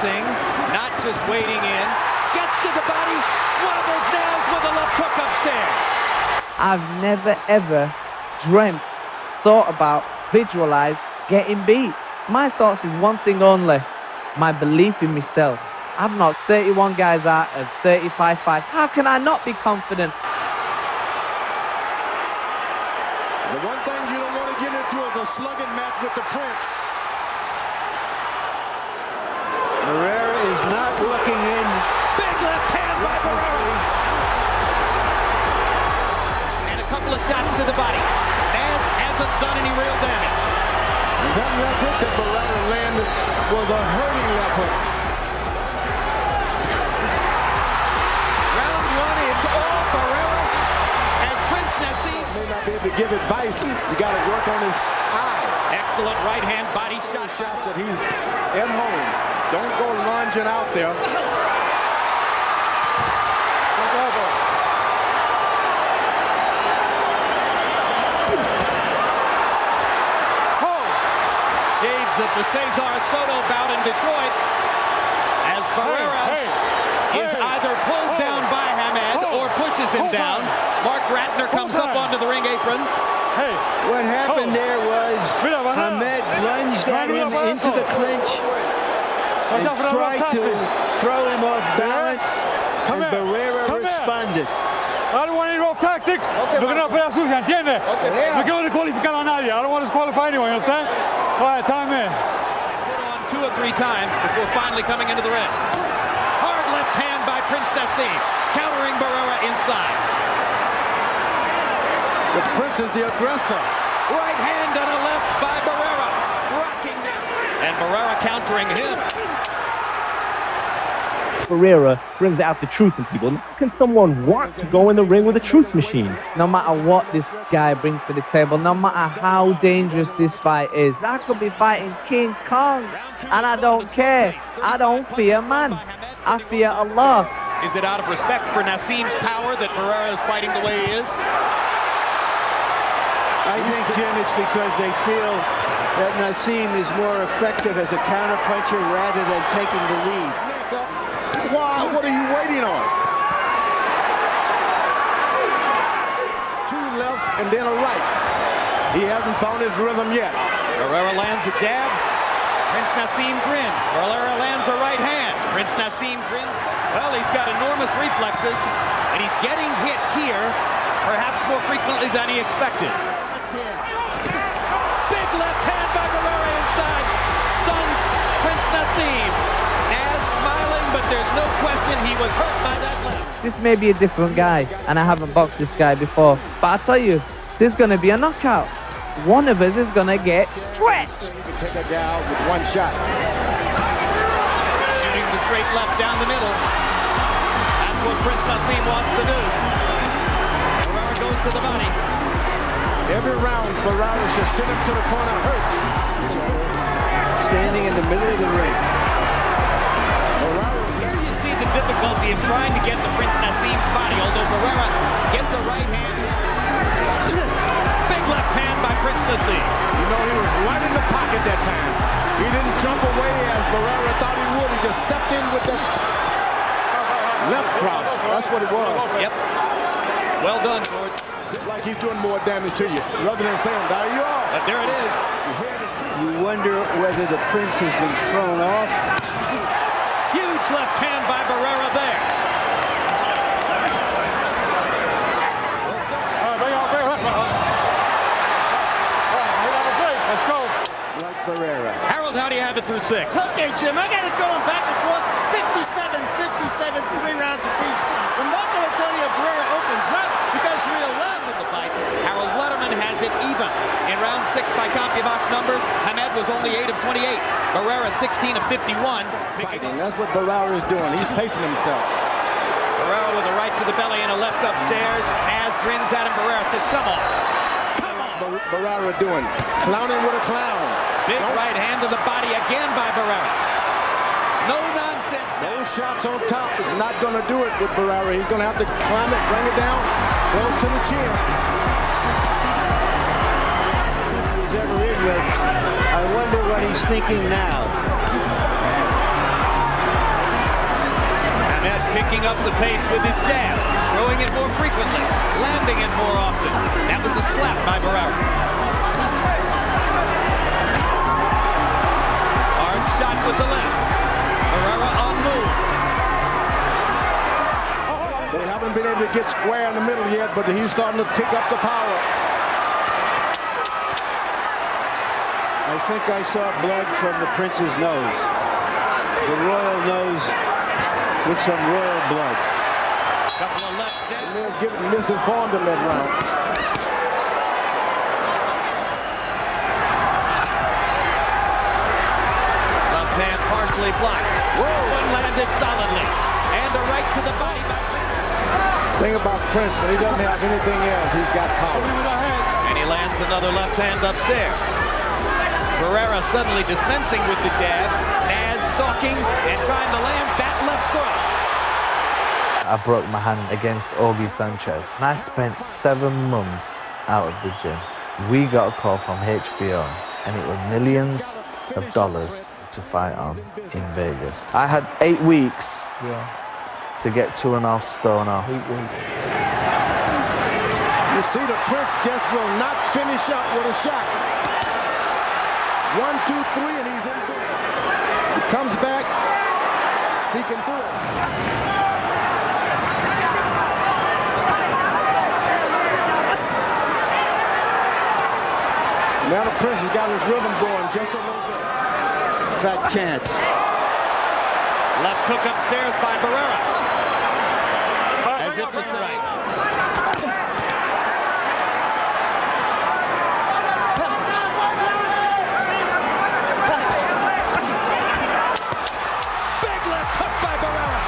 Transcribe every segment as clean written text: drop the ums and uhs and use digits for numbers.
bouncing, not just waiting in. Gets to the body, wobbles nails with a left hook upstairs. I've never ever dreamt, thought about, visualized getting beat. My thoughts is one thing only, my belief in myself. I've knocked 31 guys out of 35 fights. How can I not be confident? The one thing you don't want to get into is a slugging match with the Prince. Barrera is not looking in. Big left hand by Barrera. And a couple of shots to the body. Naz hasn't done any real damage. That left hook that Barrera landed was a hurting left hook. Round one is all Barrera as Prince Naseem May not be able to give advice. You got to work on his eye. excellent right hand body shot. Shots that he's at home. Don't go lunging out there. Shades of the Cesar Soto bout in Detroit as Barrera is either pulled down by Hamed or pushes him down. Mark Ratner comes up onto the ring apron. What happened there was Hamed lunged at him into the clinch and tried to throw him off balance, and Barrera responded. I don't want any rough tactics. Lo que no pega sucia, ¿entiendes? No quiero descualificar a nadie. I don't want to disqualify anyone, you understand? All right, time in. Put on 2 or 3 times before finally coming into the ring. Hard left hand by Prince Naseem, countering Barrera inside. The Prince is the aggressor. Right hand and a left by Barrera, rocking down. And Barrera countering him. Barrera brings out the truth in people. How can someone want to go in the ring with a truth machine? No matter what this guy brings to the table, no matter how dangerous this fight is, I could be fighting King Kong, and I don't care. I don't fear man. I fear Allah. Is it out of respect for Naseem's power that Barrera is fighting the way he is? I think, Jim, it's because they feel that Naseem is more effective as a counterpuncher rather than taking the lead. Why? What are you waiting on? 2 lefts and then a right. He hasn't found his rhythm yet. Barrera lands a jab. Prince Naseem grins. Barrera lands a right hand. Prince Naseem grins. Well, he's got enormous reflexes, and he's getting hit here, perhaps more frequently than he expected. Big left hand by Barrera inside. Stuns Prince Naseem. Naz smiling, but there's no question he was hurt by that left. This may be a different guy, and I haven't boxed this guy before, but I tell you, there's going to be a knockout. One of us is going to get stretched. You can take a guy out with 1 shot. Shooting the straight left down the middle. That's what Prince Naseem wants to do. Barrera goes to the body. Every round, Barrera should send him to the corner hurt. Standing in the middle of the ring. Here you see the difficulty of trying to get to Prince Naseem's body, although Barrera gets a right hand. Big left hand by Prince Naseem. You know, he was right in the pocket that time. He didn't jump away as Barrera thought he would. He just stepped in with that left cross. That's what it was. Yep. Well done, George. It's like he's doing more damage to you, rather than saying, there you are. But there it is. Your head is too. You wonder whether the Prince has been thrown off. Huge left hand by Barrera there. Let's go. Like Barrera. Harold, how do you have it through 6? Okay, Jim, I got it going back and forth. 57, 3 rounds apiece. I'm not going to tell you if Barrera opens up because we allowed The fight. Harold Letterman has it even. In round 6 by CompuBox numbers, Hamed was only 8 of 28. Barrera 16 of 51. Fighting. That's what Barrera is doing. He's pacing himself. Barrera with a right to the belly and a left upstairs. Naz grins at him. Barrera says, come on. Barrera doing? Clowning with a clown. Big right hand to the body again by Barrera. No nonsense. Those shots on top is not going to do it with Barrera. He's going to have to climb it, bring it down, close to the chin. He was ever in with. I wonder what he's thinking now. Ahmed picking up the pace with his jab, throwing it more frequently, landing it more often. That was a slap by Barrera. Hard shot with the left. Barrera unmoved. They haven't been able to get square in the middle yet, but he's starting to pick up the power. I think I saw blood from the Prince's nose. The royal nose with some royal blood. Couple of left jabs. They may have misinformed him that round. Left hand partially blocked. One landed solidly. And a right to the body by Prince. Thing about Prince, when he doesn't have anything else, he's got power. And he lands another left hand upstairs. Barrera suddenly dispensing with the jab. Naz stalking and trying to land that left cross. I broke my hand against Augie Sanchez. And I spent 7 months out of the gym. We got a call from HBO, and it were millions of dollars to fight on in Vegas. I had 8 weeks to get 2.5 stone off. You see, the Prince just will not finish up with a shot. 1, 2, 3, and he's in good. He comes back, he can do it. Now the Prince has got his rhythm going just a little bit. Fat chance. Left hook upstairs by Barrera. As if to say. Big left hook by Barrera.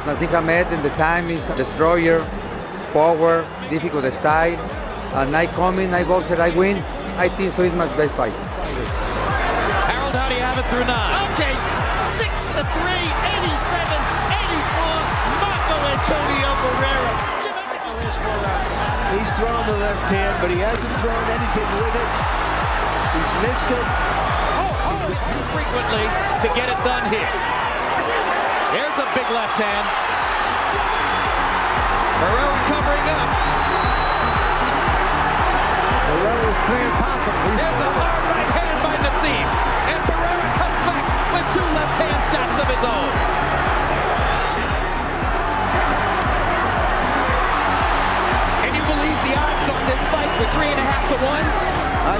Naseem Ahmed in the time is a destroyer, power, difficult style. Night coming, night boxer, I win. I think so is my best fight. Harold, how do you have it through 9? Okay, 6-3, 87, 84. Marco Antonio Barrera. Just like the last 4 rounds. He's thrown the left hand, but he hasn't thrown anything with it. He's missed it. Too frequently to get it done here. There's a big left hand. Barrera covering up. Barrera's playing possum. There's a hard right hand by Naseem. And Barrera comes back with 2 left hand shots of his own. Can you believe the odds on this fight with 3.5 to 1?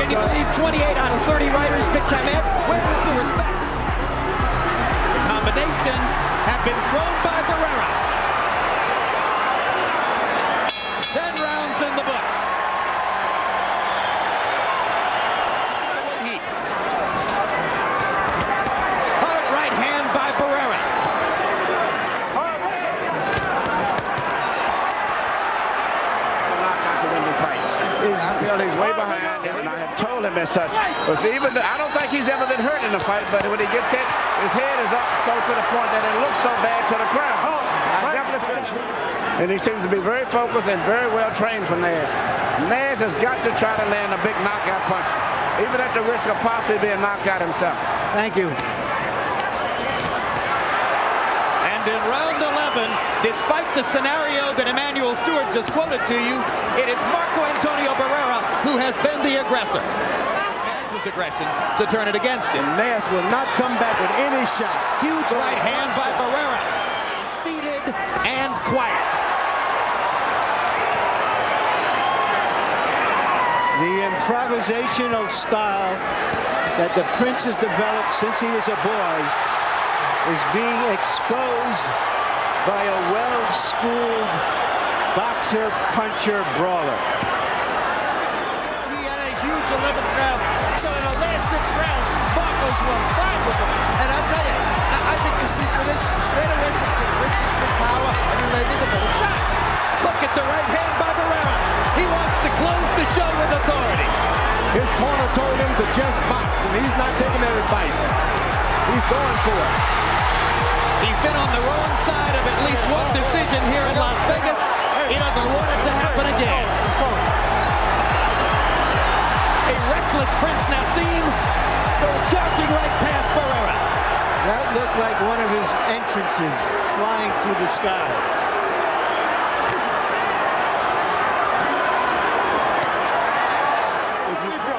Can you believe 28 out of 30 writers picked Ahmed? Where is the respect? The combinations have been thrown by Barrera. 10 rounds in the books. Hard right hand by Barrera. I feel he's way behind him, and I have told him as such. Because I don't think he's ever been hurt in a fight, but when he gets hit, his head is up so to the point that it looks so bad to the crowd. I definitely finish it. And he seems to be very focused and very well trained for Naz. Naz has got to try to land a big knockout punch, even at the risk of possibly being knocked out himself. Thank you. And in round 11, despite the scenario that Emmanuel Stewart just quoted to you, it is Marco Antonio Barrera who has been the aggressor. Naz's aggression to turn it against him. Naz will not come back with any shot. Huge right hand by Barrera. Seated and quiet. The improvisational style that the Prince has developed since he was a boy is being exposed by a well-schooled boxer, puncher, brawler. He had a huge 11th round. So in the last 6 rounds, Marco's won 5 of them. And I'll tell you, I think the secret is stayed away from the Prince's big power, and he landed the better shots. Look at the right hand by Barrera. He wants to close the show with authority. His corner told him to just box, and he's not taking that advice. He's going for it. He's been on the wrong side of at least one decision here in Las Vegas. He doesn't want it to happen again. A reckless Prince Naseem entrances flying through the sky.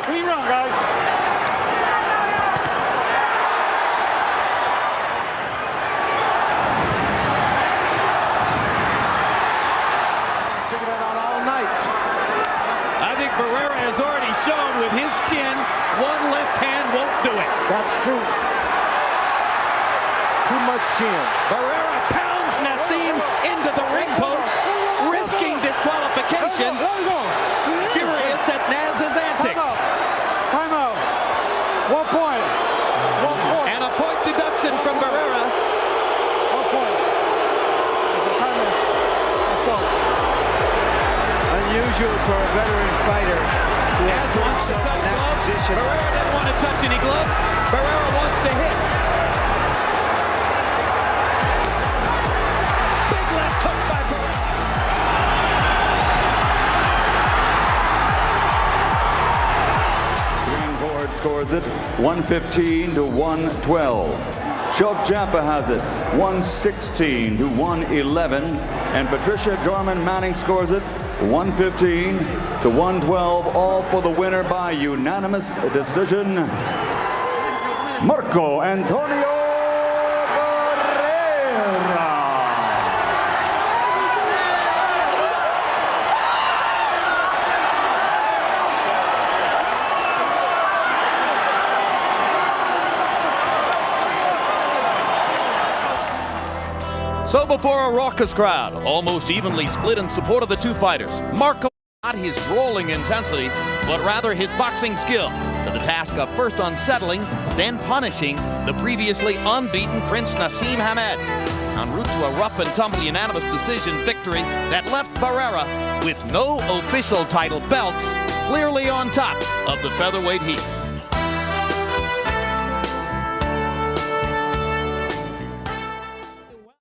Clean run, guys. Figure that out all night. I think Barrera has already shown with his chin, one left hand won't do it. That's true. Too much chin. Barrera pounds Naseem into the ring post, risking disqualification. Furious at Naz's antics. Time out. 1 point. 1 point. And a point deduction from Barrera. 1 point. Let's go. Unusual for a veteran fighter who Naz wants to touch gloves. position. Barrera didn't want to touch any gloves. Barrera wants to hit. Big left hook by Barrera. Green Board scores it 115 to 112. Choke Champa has it 116 to 111. And Patricia Jorman Manning scores it 115 to 112, all for the winner by unanimous decision, Marco Antonio Barrera. So before a raucous crowd, almost evenly split in support of the two fighters, Marco, not his rolling intensity, but rather his boxing skill, to the task of first unsettling, then punishing the previously unbeaten Prince Naseem Hamed, en route to a rough and tumble unanimous decision victory that left Barrera with no official title belts, clearly on top of the featherweight heat.